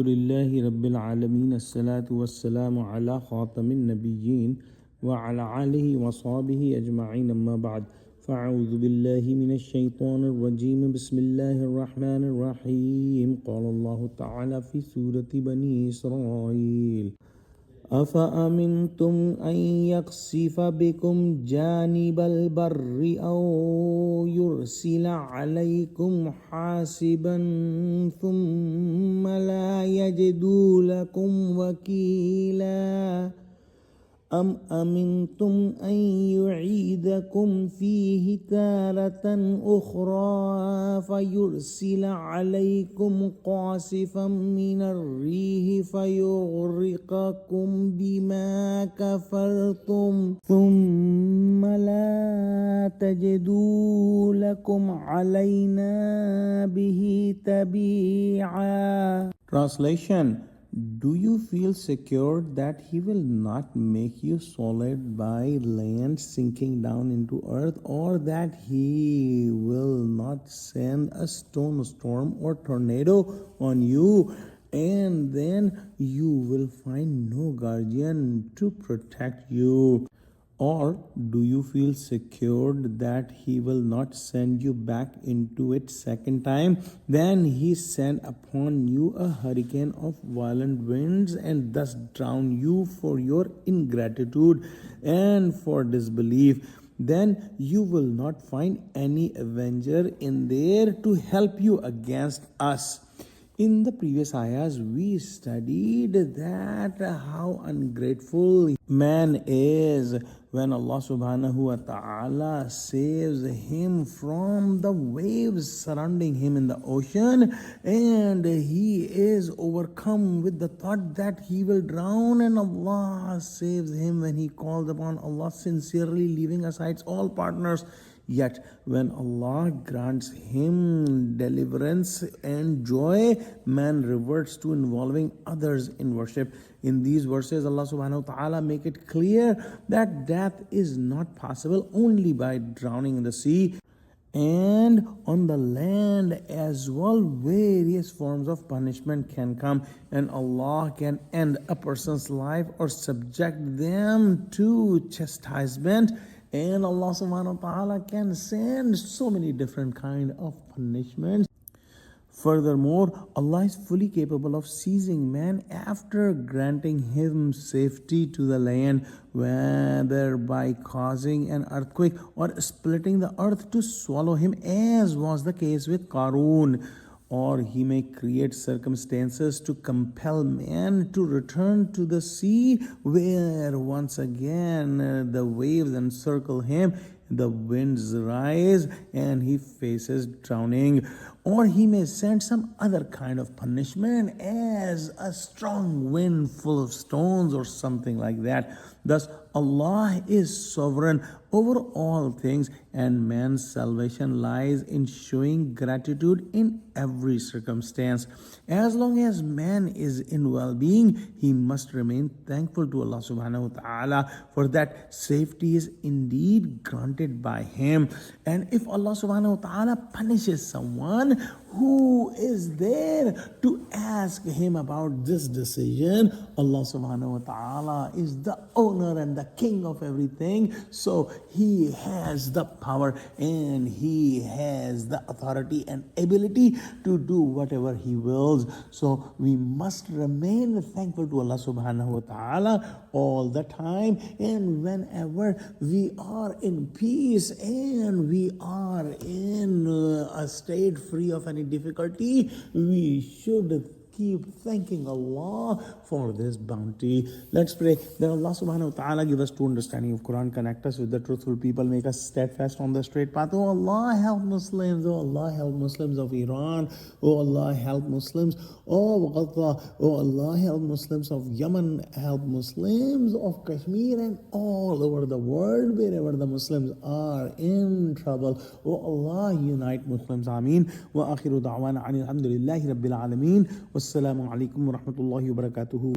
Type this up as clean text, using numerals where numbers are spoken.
Alhamdulillahi Rabbil Alameen. As-salatu was-salamu ala khatamin nabiyyin wa ala alihi wa sahbihi ajma'in, amma ba'd. Fa'udhu billahi minash shaitanir rajim. Bismillahir rahmanir rahim. Qala Allahu ta'ala fi Surah Bani Israel. أفأمنتم أن يخسف بكم جانب البر أو يرسل عليكم حاسبا ثم لا يجدوا لكم وكيلا أم أمنتم أن يعيدكم فيه تارة أخرى فيرسل عليكم قاصفا من الريح فيغرقكم بما كفرتم ثم لا تجدوا لكم علينا به تبيعا. Translation: Do you feel secure that He will not make you solid by land sinking down into earth, or that He will not send a storm or tornado on you, and then you will find no guardian to protect you? Or do you feel secured that He will not send you back into it second time? Then He sent upon you a hurricane of violent winds and thus drown you for your ingratitude and for disbelief. Then you will not find any avenger in there to help you against us. In the previous ayahs, we studied that how ungrateful man is when Allah subhanahu wa ta'ala saves him from the waves surrounding him in the ocean, and he is overcome with the thought that he will drown, and Allah saves him when he calls upon Allah sincerely, leaving aside all partners. Yet when Allah grants him deliverance and joy, man reverts to involving others in worship. In these verses, Allah subhanahu wa ta'ala make it clear that death is not possible only by drowning in the sea. And on the land as well, various forms of punishment can come, and Allah can end a person's life or subject them to chastisement. And Allah subhanahu wa ta'ala can send so many different kind of punishments. Furthermore, Allah is fully capable of seizing man after granting him safety to the land, whether by causing an earthquake or splitting the earth to swallow him, as was the case with Qarun. Or He may create circumstances to compel man to return to the sea, where once again the waves encircle him, the winds rise, and he faces drowning. Or He may send some other kind of punishment, as a strong wind full of stones or something like that. Thus, Allah is sovereign over all things, and man's salvation lies in showing gratitude in every circumstance. As long as man is in well-being, he must remain thankful to Allah subhanahu wa ta'ala, for that safety is indeed granted by Him. And if Allah subhanahu wa ta'ala punishes someone, who is there to ask him about this decision? Allah subhanahu wa ta'ala is the owner and the king of everything, so He has the power and He has the authority and ability to do whatever He wills. So we must remain thankful to Allah subhanahu wa ta'ala all the time, and whenever we are in peace and we are in a state free of any difficulty, we should keep thanking Allah for this bounty. Let's pray that Allah subhanahu wa ta'ala give us true understanding of Quran, connect us with the truthful people, make us steadfast on the straight path. Oh Allah, help Muslims. Oh Allah, help Muslims of Iran. Oh Allah, help Muslims of Gaza. Oh Allah, help Muslims of Yemen. Help Muslims of Kashmir and all over the world, wherever the Muslims are in trouble. Oh Allah, unite Muslims. Ameen. Wa akhiru da'wana alhamdulillahi rabbil alameen. Wassalamu alaikum wa rahmatullahi wa barakatuhu.